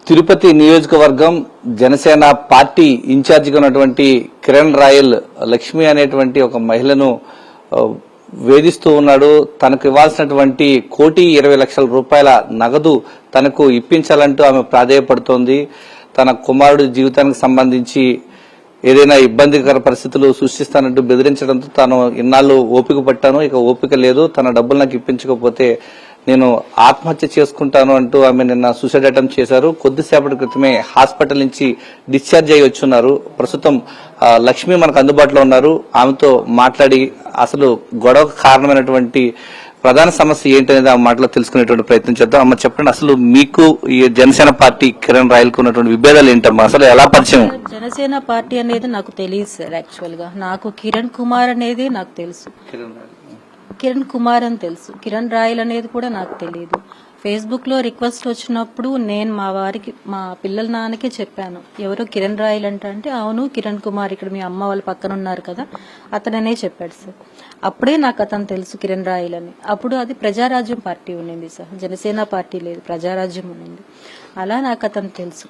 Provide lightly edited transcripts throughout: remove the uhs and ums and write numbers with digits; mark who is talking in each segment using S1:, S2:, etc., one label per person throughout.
S1: తిరుపతి నియోజకవర్గం జనసేన పార్టీ ఇన్ఛార్జిగా ఉన్నటువంటి కిరణ్ రాయల్ లక్ష్మి అనేటువంటి ఒక మహిళను వేధిస్తూ ఉన్నాడు. తనకు ఇవ్వాల్సినటువంటి 1,20,00,000 రూపాయల నగదు తనకు ఇప్పించాలంటూ ఆమె ప్రాధేయపడుతోంది. తన కుమారుడి జీవితానికి సంబంధించి ఏదైనా ఇబ్బందికర పరిస్థితులు సృష్టిస్తానంటూ బెదిరించడంతో తాను ఇన్నాళ్లు ఓపిక పట్టాను, ఇక ఓపిక లేదు, తన డబ్బులు నాకు ఇప్పించకపోతే నేను ఆత్మహత్య చేసుకుంటాను అంటూ ఆమె నిన్న సూసైడ్ అటెంప్ట్ చేశారు. కొద్దిసేపటి క్రితమే హాస్పిటల్ నుంచి డిశ్చార్జ్ అయ్యి వచ్చున్నారు. ప్రస్తుతం లక్ష్మి మనకు అందుబాటులో ఉన్నారు. ఆమెతో మాట్లాడి అసలు గొడవకు కారణమైనటువంటి ప్రధాన సమస్య ఏంటనేది ఆ మాటలో తెలుసుకునేటువంటి ప్రయత్నం చేద్దాం. అమ్మ చెప్పండి, అసలు మీకు ఈ జనసేన పార్టీ కిరణ్ రాయల్ కు ఉన్నటువంటి విభేదాలు ఏంటమ్మా, అసలు ఎలా పరిచయం?
S2: జనసేన పార్టీ అనేది నాకు తెలియదు సార్. యాక్చువల్ గా నాకు కిరణ్ కుమార్ అనేది నాకు తెలుసు, కిరణ్ కుమార్ అని తెలుసు. కిరణ్ రాయల్ అనేది కూడా నాకు తెలియదు. ఫేస్బుక్ లో రిక్వెస్ట్ వచ్చినప్పుడు నేను మా పిల్లల నాన్నకే చెప్పాను, ఎవరో కిరణ్ రాయల్ అంటే అవును కిరణ్ కుమార్ ఇక్కడ మీ అమ్మ వాళ్ళ పక్కన ఉన్నారు కదా అతననే చెప్పాడు సార్. అప్పుడే నాకు అతను తెలుసు కిరణ్ రాయల్ అని. అప్పుడు అది ప్రజారాజ్యం పార్టీ ఉండింది సార్, జనసేన పార్టీ లేదు, ప్రజారాజ్యం ఉండింది. అలా నాకు అతను తెలుసు.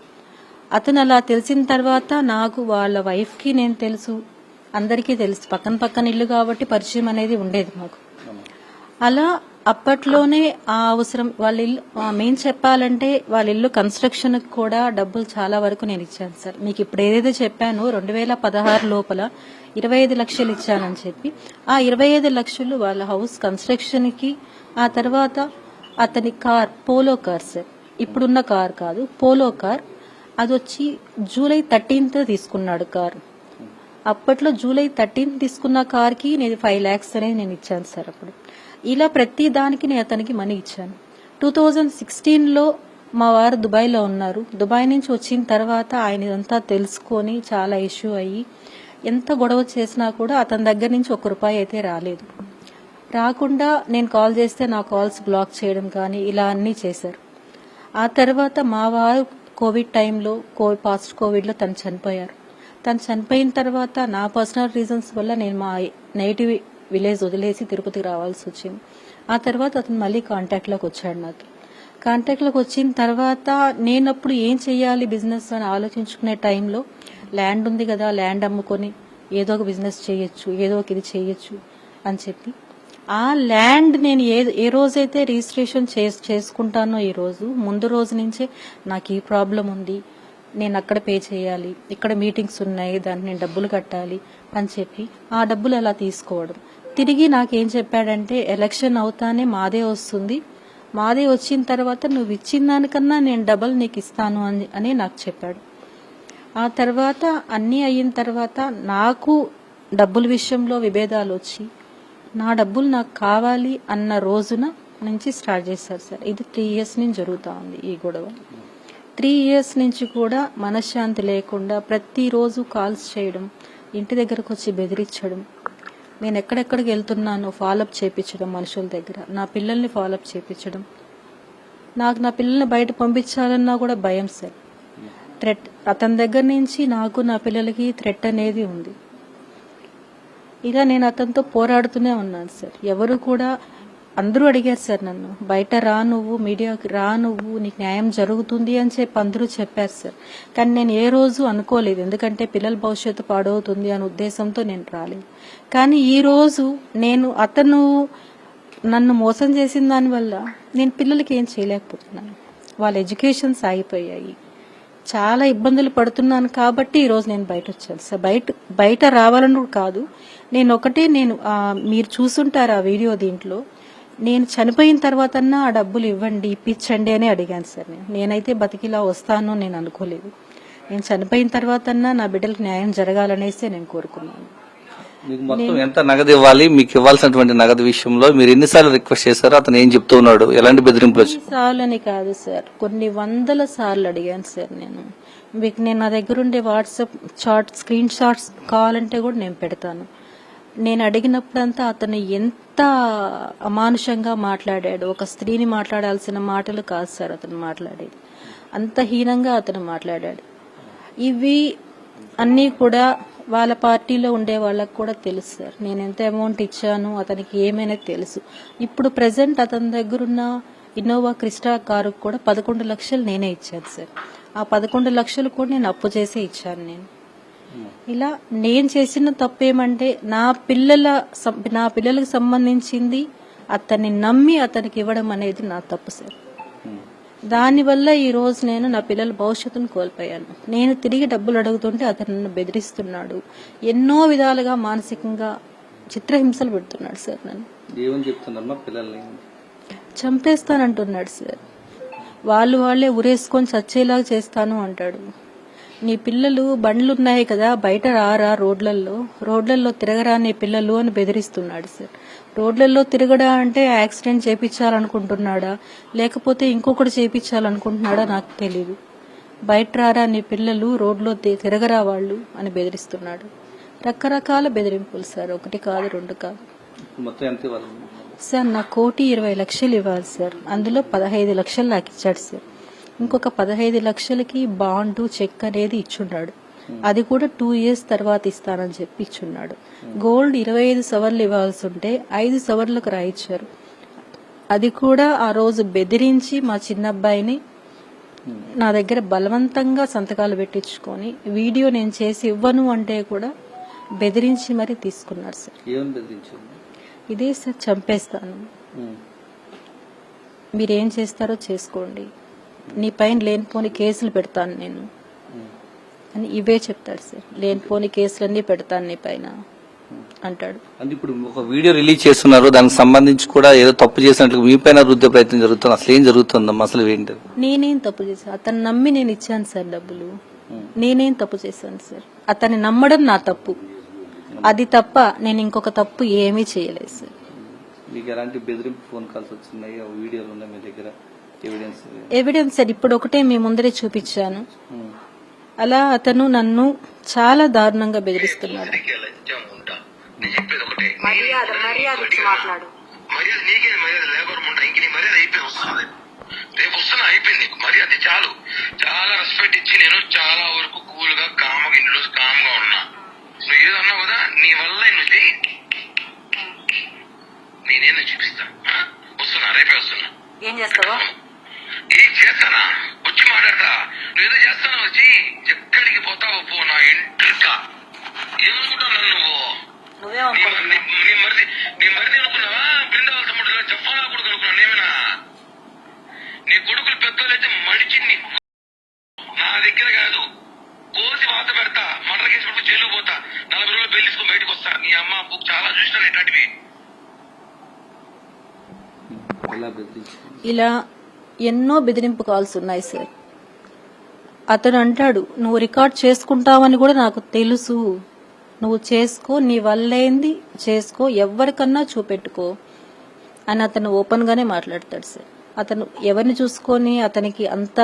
S2: అతను అలా తెలిసిన తర్వాత నాకు వాళ్ళ వైఫ్ కి నేను తెలుసు, అందరికీ తెలుసు. పక్కన ఇల్లు కాబట్టి పరిచయం అనేది ఉండేది మాకు. అలా అప్పట్లోనే ఆ అవసరం వాళ్ళ ఇల్లు మెయిన్ చెప్పాలంటే వాళ్ళ ఇల్లు కన్స్ట్రక్షన్ కూడా డబ్బులు చాలా వరకు నేను ఇచ్చాను సార్. మీకు ఇప్పుడు ఏదైతే చెప్పానో 2016 లోపల 25 లక్షలు ఇచ్చానని చెప్పి ఆ 25 లక్షలు వాళ్ళ హౌస్ కన్స్ట్రక్షన్ కి, ఆ తర్వాత అతని కార్ పోలో కార్ సార్, ఇప్పుడున్న కార్ కాదు పోలో కార్, అది వచ్చి జూలై 13th తీసుకున్నాడు కారు. అప్పట్లో జూలై 13th తీసుకున్న కార్ కి నేను 5 lakhs అనేది నేను ఇచ్చాను సార్ అప్పుడు. ఇలా ప్రతి దానికి నేను అతనికి మనీ ఇచ్చాను. 2016లో మా వారు దుబాయ్లో ఉన్నారు. దుబాయ్ నుంచి వచ్చిన తర్వాత ఆయన ఇదంతా తెలుసుకొని చాలా ఇష్యూ అయ్యి ఎంత గొడవ చేసినా కూడా అతని దగ్గర నుంచి ₹1 అయితే రాలేదు. రాకుండా నేను కాల్ చేస్తే నా కాల్స్ బ్లాక్ చేయడం కానీ ఇలా అన్నీ చేశారు. ఆ తర్వాత మా వారు కోవిడ్ టైంలో పాస్ట్ కోవిడ్లో తను చనిపోయారు. తను చనిపోయిన తర్వాత నా పర్సనల్ రీజన్స్ వల్ల నేను మా నేటివ్ విలేజ్ వదిలేసి తిరుపతికి రావాల్సి వచ్చింది. ఆ తర్వాత అతను మళ్ళీ కాంటాక్ట్లోకి వచ్చాడు నాతో. కాంటాక్ట్లోకి వచ్చిన తర్వాత నేనప్పుడు ఏం చెయ్యాలి బిజినెస్ అని ఆలోచించుకునే టైంలో ల్యాండ్ ఉంది కదా, ల్యాండ్ అమ్ముకొని ఏదో ఒక బిజినెస్ చేయొచ్చు, ఏదో ఒక ఇది చేయొచ్చు అని చెప్పి ఆ ల్యాండ్ నేను ఏ రోజైతే రిజిస్ట్రేషన్ చేసుకుంటానో ఈ రోజు ముందు రోజు నుంచే నాకు ఈ ప్రాబ్లం ఉంది, నేను అక్కడ పే చేయాలి, ఇక్కడ మీటింగ్స్ ఉన్నాయి, దానికి నేను డబ్బులు కట్టాలి అని చెప్పి ఆ డబ్బులు అలా తీసుకోవడం. తిరిగి నాకేం చెప్పాడంటే ఎలక్షన్ అవుతానే మాదే వస్తుంది, మాదే వచ్చిన తర్వాత నువ్వు ఇచ్చిన దానికన్నా నేను డబల్ నీకు ఇస్తాను అని నాకు చెప్పాడు. ఆ తర్వాత అన్నీ అయిన తర్వాత నాకు డబ్బుల విషయంలో విభేదాలు వచ్చి నా డబ్బులు నాకు కావాలి అన్న రోజున నుంచి స్టార్ట్ చేశారు సార్. ఇది 3 years నుంచి జరుగుతూ ఉంది ఈ గొడవ. 3 years నుంచి కూడా మనశ్శాంతి లేకుండా ప్రతిరోజు కాల్స్ చేయడం, ఇంటి దగ్గరకు వచ్చి బెదిరించడం, నేను ఎక్కడెక్కడికి వెళ్తున్నానో ఫాలోఅప్ చేయించడం, మనుషుల దగ్గర నా పిల్లల్ని ఫాలోఅప్ చేయించడం. నాకు నా పిల్లల్ని బయట పంపించాలన్నా కూడా భయం సార్. థ్రెట్ అతని దగ్గర నుంచి నాకు నా పిల్లలకి థ్రెట్ అనేది ఉంది. ఇలా నేను అతనితో పోరాడుతూనే ఉన్నాను సార్. ఎవరు కూడా అందరూ అడిగారు సార్ నన్ను, బయట రా నువ్వు, మీడియాకి రా నువ్వు, నీకు న్యాయం జరుగుతుంది అని చెప్పి అందరూ చెప్పారు సార్. కానీ నేను ఏ రోజు అనుకోలేదు, ఎందుకంటే పిల్లల భవిష్యత్తు పాడవుతుంది అనే ఉద్దేశంతో నేను రాలేదు. కానీ ఈ రోజు అతను నన్ను మోసం చేసిన దానివల్ల నేను పిల్లలకి ఏం చేయలేకపోతున్నాను. వాళ్ళ ఎడ్యుకేషన్స్ ఆగిపోయాయి, చాలా ఇబ్బందులు పడుతున్నాను. కాబట్టి ఈ రోజు నేను బయట వచ్చాను సార్. బయట రావాలని కాదు, నేను మీరు చూసుంటారు ఆ వీడియో, దీంట్లో నేను చనిపోయిన తర్వాత ఆ డబ్బులు ఇవ్వండి, ఇప్పించండి అని అడిగాను సార్. నేనైతే బతికిలా వస్తాను నేను అనుకోలేదు. నేను చనిపోయిన తర్వాత నా బిడ్డలకు న్యాయం జరగాలనేసి నేను కోరుకున్నాను.
S1: మీకు మొత్తం ఎంత నగదు ఇవ్వాలి, మీకు ఇవ్వాల్సినటువంటి నగదు విషయంలో మీరు ఎన్నిసార్లు రిక్వెస్ట్ చేశారు, అతను ఏం చెప్తూ ఉన్నాడు, ఎలాంటి బెదిరింపులు వచ్చాయి?
S2: సార్లు అని కాదు సార్, కొన్ని వందల సార్లు అడిగాను సార్. నేను నా దగ్గర ఉండే వాట్సాప్ స్క్రీన్ షాట్స్ కావాలంటే కూడా నేను పెడతాను. నేను అడిగినప్పుడంతా అతను ఎంత అమానుషంగా మాట్లాడాడు, ఒక స్త్రీని మాట్లాడాల్సిన మాటలు కాదు సార్ అతను మాట్లాడేది, అంత హీనంగా అతను మాట్లాడాడు. ఇవి అన్నీ కూడా వాళ్ళ పార్టీలో ఉండే వాళ్ళకు కూడా తెలుసు సార్. నేను ఎంత అమౌంట్ ఇచ్చాను అతనికి ఏమైనా తెలుసు. ఇప్పుడు ప్రెసెంట్ అతని దగ్గరున్న ఇన్నోవా క్రిస్టా కారు కూడా 11 లక్షలు నేనే ఇచ్చాను సార్. ఆ 11 లక్షలు కూడా నేను అప్పు చేసే ఇచ్చాను నేను. ఇలా నేను చేసిన తప్పేమంటే నా పిల్లలకు సంబంధించింది అతన్ని నమ్మి అతనికి ఇవ్వడం అనేది నా తప్పు సార్. దానివల్ల ఈ రోజు నేను నా పిల్లల భవిష్యత్తును కోల్పోయాను. నేను తిరిగి డబ్బులు అడుగుతుంటే అతను నన్ను బెదిరిస్తున్నాడు, ఎన్నో విధాలుగా మానసికంగా చిత్రహింసలు పెడుతున్నాడు సార్. నన్ను
S1: ఏమని చెప్తున్నారమ్మా పిల్లల్ని?
S2: చంపేస్తానంటున్నాడు సార్. వాళ్ళే ఉరేసుకొని చచ్చేలాగా చేస్తాను అంటాడు. నీ పిల్లలు బండ్లున్నాయి కదా, బయట రారా, రోడ్లలో తిరగరా నీ పిల్లలు అని బెదిరిస్తున్నాడు సార్. రోడ్లలో తిరగడా అంటే యాక్సిడెంట్ చేపించాలనుకుంటున్నాడా లేకపోతే ఇంకొకటి చేపించాలనుకుంటున్నాడా నాకు తెలీదు. బయట రారా నీ పిల్లలు, రోడ్లో తిరగరా వాళ్ళు అని బెదిరిస్తున్నాడు. రకరకాల బెదిరింపులు సార్, 1 కాదు 2 కాదు.
S1: మొత్తం ఎంత ఇవ్వాలి
S2: సార్? నా 1,20,00,000 ఇవ్వాలి సార్. అందులో 15 లక్షలు నాకు ఇచ్చాడు సార్. ఇంకొక 15 లక్షలకి బాండు చెక్ అనేది ఇచ్చున్నాడు. అది కూడా 2 years తర్వాత ఇస్తానని చెప్పి ఇచ్చున్నాడు. గోల్డ్ 25 సవర్లు ఇవ్వాల్సి ఉంటే 5 సవర్లకు రాయిచ్చారు. అది కూడా ఆ రోజు బెదిరించి మా చిన్నబ్బాయిని నా దగ్గర బలవంతంగా సంతకాలు పెట్టించుకొని వీడియో నేను చేసి ఇవ్వను అంటే కూడా బెదిరించి మరీ తీసుకున్నారు సార్. ఇదే సార్, చంపేస్తాను, మీరేం చేస్తారో చేసుకోండి, నీ పైన లేనిపోని కేసులు పెడతాను నేను అని ఇవే చెప్తాడు సార్. లేనిపోని కేసులన్నీ పెడతాను నీ పైన అంటాడు.
S1: అంటే ఇప్పుడు ఒక వీడియో రిలీజ్ చేస్తున్నారు, దానికి సంబంధించి కూడా ఏదో తప్పు చేసినట్లు మీ పైన రుద్దే ప్రయత్నం జరుగుతుంది. అసలు ఏం జరుగుతుందమ్మా? అసలు ఏంటి?
S2: నేనేం తప్పు చేశాను? అతను నమ్మి నేను ఇచ్చాను సార్ డబ్బులు. నేనేం తప్పు చేశాను సార్? అతన్ని నమ్మడం నా తప్పు, అది తప్ప నేను ఇంకొక తప్పు ఏమీ చేయలేదు సార్.
S1: మీకు ఎలాంటి బెదిరింపు ఫోన్ కాల్స్ వచ్చినాయి? వీడియోలు ఉన్నాయి మీ దగ్గర?
S2: ఎవిడెన్స్ సార్ ఇప్పుడు ఒకటే మీ ముందరే చూపించాను. అలా అతను నన్ను చాలా దారుణంగా బెదిరిస్తున్నాడు.
S3: చాలు, చాలా రెస్పెక్ట్ ఇచ్చి నేను చాలా వరకు కూల్ గా కామ్గా ఇంట్లో కామ్గా ఉన్నా. నువ్వు ఏదన్నావు కదా, నీ వల్ల నువ్వు చెయ్యి, నేనేదో చూపిస్తా. వస్తున్నా, రేపే వస్తున్నా.
S2: ఏం చేస్తావా?
S3: ఏం చేస్తానా? వచ్చి మాట్లాడతా. నువ్వేదో చేస్తాను, వచ్చి ఎక్కడికి పోతావో పో, నా ఇంటికా. ఏమనుకుంటున్నావు నువ్వు? నీ మరిది అనుకున్నావా? బృందావన తమ్ముడు జఫానా కొడుకు అనుకున్నాను ఏమైనా? నీ కొడుకులు పెద్దోళ్ళైతే మడిచి నా దగ్గర కాదు, కోసి వాత పెడతా, మర్డర్ కేసు పెట్టుకుని జైలు పోతా, 40 రోజులు బెయిల్ తీసుకుని బయటకు వస్తా. నీ అమ్మ చాలా చూసినాను ఇట్లాంటివి.
S2: ఇలా ఎన్నో బెదిరింపు కాల్స్ ఉన్నాయి సార్. అతను అంటాడు, నువ్వు రికార్డ్ చేసుకుంటావని కూడా నాకు తెలుసు, నువ్వు చేసుకో, నీ వల్లేంది చేసుకో, ఎవరికన్నా చూపెట్టుకో అని అతను ఓపెన్ గానే మాట్లాడతాడు సార్. అతను ఎవరిని చూసుకొని అతనికి అంత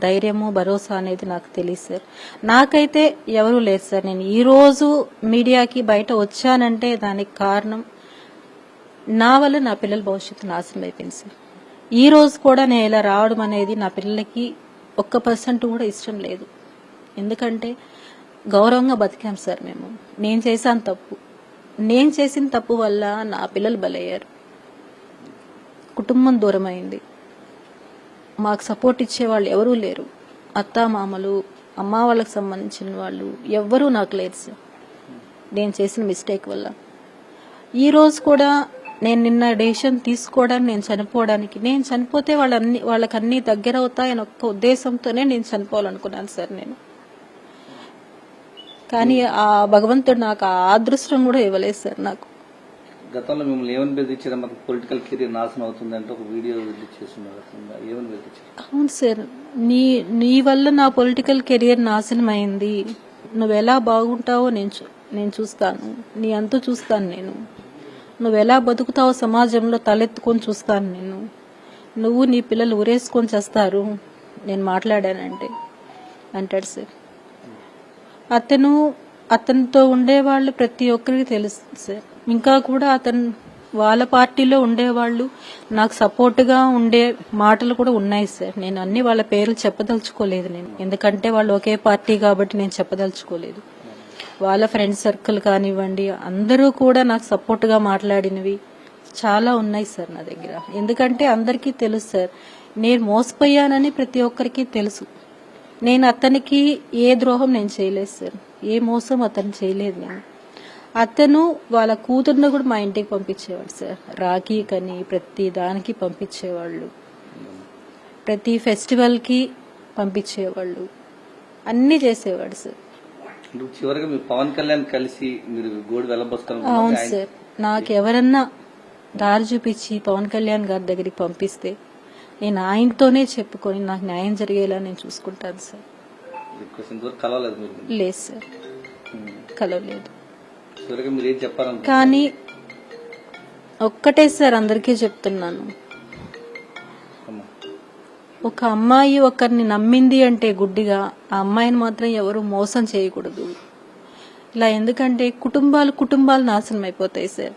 S2: ధైర్యము భరోసా అనేది నాకు తెలియదు సార్. నాకైతే ఎవరూ లేదు సార్. నేను ఈ రోజు మీడియాకి బయట వచ్చానంటే దానికి కారణం నా వల్ల నా పిల్లల భవిష్యత్తు నాశనం అయిపోయింది సార్. ఈ రోజు కూడా నేను ఇలా రావడం అనేది నా పిల్లలకి 1% కూడా ఇష్టం లేదు. ఎందుకంటే గౌరవంగా బతికాం సార్ మేము. నేను చేసిన తప్పు వల్ల నా పిల్లలు బలయ్యారు, కుటుంబం దూరం అయింది, మాకు సపోర్ట్ ఇచ్చేవాళ్ళు ఎవరూ లేరు. అత్తా మామలు, అమ్మ వాళ్ళకి సంబంధించిన వాళ్ళు ఎవ్వరూ నాకు లేదు సార్, నేను చేసిన మిస్టేక్ వల్ల. ఈ రోజు కూడా నేను నిన్న డెసిషన్ తీసుకోవడానికి, నేను చనిపోతే వాళ్ళకి అన్ని దగ్గర అవుతాయని ఒక్క ఉద్దేశంతోనే నేను చనిపోవాలనుకున్నాను సార్ నేను. కానీ ఆ భగవంతుడు నాకు ఆ అదృష్టం కూడా ఇవ్వలేదు సార్. నాకు
S1: గతంలో మిమ్మల్ని ఏమని బెదిరించారు? మనకు పొలిటికల్ కెరీర్ నాశనం అవుతుంది అంటే ఒక వీడియో రిలీజ్ చేస్తున్నారు, ఏమని బెదిరించారు?
S2: అవును సార్, నీ వల్ల నా పొలిటికల్ కెరీర్ నాశనం అయింది, నువ్వు ఎలా బాగుంటావో నేను చూస్తాను, నీ అంతు చూస్తాను నేను, నువ్వు ఎలా బతుకుతావో సమాజంలో తలెత్తుకొని చూస్తాను నేను, నువ్వు నీ పిల్లలు ఉరేసుకొని చేస్తారు నేను మాట్లాడానంటే అంటాడు సార్. అతనితో ఉండేవాళ్ళు ప్రతి ఒక్కరికి తెలుసు సార్. ఇంకా కూడా వాళ్ళ పార్టీలో ఉండేవాళ్ళు నాకు సపోర్ట్గా ఉండే మాటలు కూడా ఉన్నాయి సార్. నేను అన్ని వాళ్ళ పేర్లు చెప్పదలుచుకోలేదు నేను, ఎందుకంటే వాళ్ళు ఒకే పార్టీ కాబట్టి నేను చెప్పదలుచుకోలేదు. వాళ్ళ ఫ్రెండ్ సర్కిల్ కానివ్వండి, అందరూ కూడా నాకు సపోర్ట్గా మాట్లాడినవి చాలా ఉన్నాయి సార్ నా దగ్గర. ఎందుకంటే అందరికీ తెలుసు సార్, నేను మోసపోయానని ప్రతి ఒక్కరికి తెలుసు. నేను అతనికి ఏ ద్రోహం నేను చేయలేదు సార్, ఏ మోసం అతను చేయలేదు. నేను అతను వాళ్ళ కూతుర్ని కూడా మా ఇంటికి పంపించేవాడు సార్, రాఖీ కని ప్రతి దానికి పంపించేవాళ్ళు, ప్రతి ఫెస్టివల్కి పంపించేవాళ్ళు, అన్నీ చేసేవాడు సార్.
S1: చివరిగా మీరు పవన్ కళ్యాణ్ కలిసి మీరు గోడు వెళ్ళబోస్తారు.
S2: అవును సార్, నాకు ఎవరన్నా దారి చూపించి పవన్ కళ్యాణ్ గారి దగ్గరికి పంపిస్తే నేను ఆయనతోనే చెప్పుకొని నాకు న్యాయం జరిగేలా నేను చూసుకుంటాను సార్.
S1: కలవలేదు మీరు?
S2: లేదు సార్, కలవలేదు.
S1: చివరిగా మీరు ఏం చెప్పాలని?
S2: కానీ ఒక్కటే సార్ అందరికీ చెప్తున్నాను, ఒక అమ్మాయి ఒకరిని నమ్మింది అంటే గుడ్డిగా ఆ అమ్మాయిని మాత్రం ఎవరు మోసం చేయకూడదు. ఇలా ఎందుకంటే కుటుంబాలు నాశనం అయిపోతాయి సార్,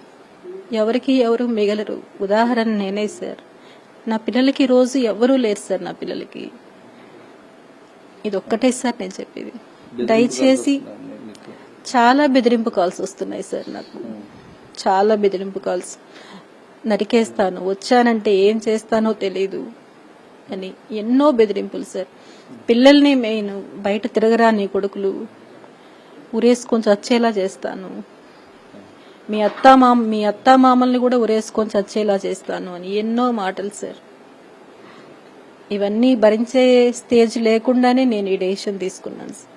S2: ఎవరికి ఎవరు మిగలరు. ఉదాహరణ నేనే సార్, నా పిల్లలకి రోజు ఎవరూ లేరు సార్. నా పిల్లలకి ఇది ఒక్కటే సార్ నేను చెప్పేది. దయచేసి చాలా బెదిరింపు కాల్స్ వస్తున్నాయి సార్, నాకు చాలా బెదిరింపు కాల్స్. నరికేస్తాను, వచ్చానంటే ఏం చేస్తానో తెలీదు అని ఎన్నో బెదిరింపులు సార్. పిల్లల్ని మెయిన్ బయట తిరగరాని కొడుకులు ఉరేసుకొని చచ్చేలా చేస్తాను, మీ అత్తామామల్ని కూడా ఉరేసుకొని చచ్చేలా చేస్తాను అని ఎన్నో మాటలు సార్. ఇవన్నీ భరించే స్టేజ్ లేకుండానే నేను ఈ డెసిషన్ తీసుకున్నాను సార్.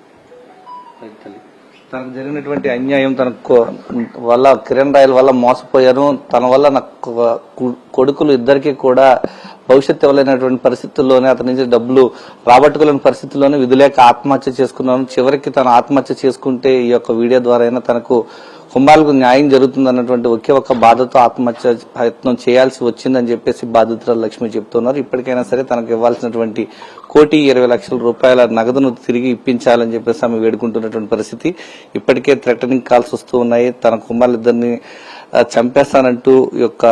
S1: తనకు జరిగినటువంటి అన్యాయం, తనకు వల్ల కిరణ్ రాయల్ వల్ల మోసపోయాను, తన వల్ల నా కొడుకులు ఇద్దరికి కూడా భవిష్యత్తు ఇవ్వలేనటువంటి పరిస్థితుల్లోనే అతని నుంచి డబ్బులు రాబట్టుకోలేని పరిస్థితుల్లోనే విధులేక ఆత్మహత్య చేసుకున్నాను. చివరికి తను ఆత్మహత్య చేసుకుంటే ఈ యొక్క వీడియో ద్వారా అయినా తనకు కుమారులకు న్యాయం జరుగుతుంది అన్నటువంటి ఒకే ఒక్క బాధతో ఆత్మహత్య ప్రయత్నం చేయాల్సి వచ్చిందని చెప్పేసి బాధితురాలు లక్ష్మి చెప్తున్నారు. ఇప్పటికైనా సరే తనకు ఇవ్వాల్సినటువంటి 1,20,00,000 రూపాయల నగదును తిరిగి ఇప్పించాలని చెప్పేసి ఆమె వేడుకుంటున్నటువంటి పరిస్థితి. ఇప్పటికే థ్రెటనింగ్ కాల్స్ వస్తూ ఉన్నాయి. తన కుమారులిద్దరిని చంపేస్తానంటూ ఈ యొక్క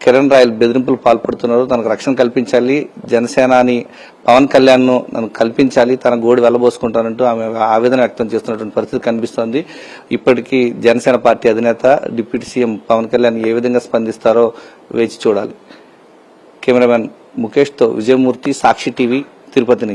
S1: కిరణ్ రాయల్ బెదిరింపులు పాల్పడుతున్నారు. తనకు రక్షణ కల్పించాలి, జనసేనాని పవన్ కళ్యాణ్ ను నన్ను కల్పించాలి, తన గోడు వెళ్లబోసుకుంటానంటూ ఆమె ఆవేదన వ్యక్తం చేస్తున్నటువంటి పరిస్థితి కనిపిస్తోంది. ఇప్పటికీ జనసేన పార్టీ అధినేత డిప్యూటీ సీఎం పవన్ కళ్యాణ్ ఏ విధంగా స్పందిస్తారో వేచి చూడాలి. కెమెరామెన్ ముఖేష్ తో విజయమూర్తి, సాక్షి టీవీ, తిరుపతి.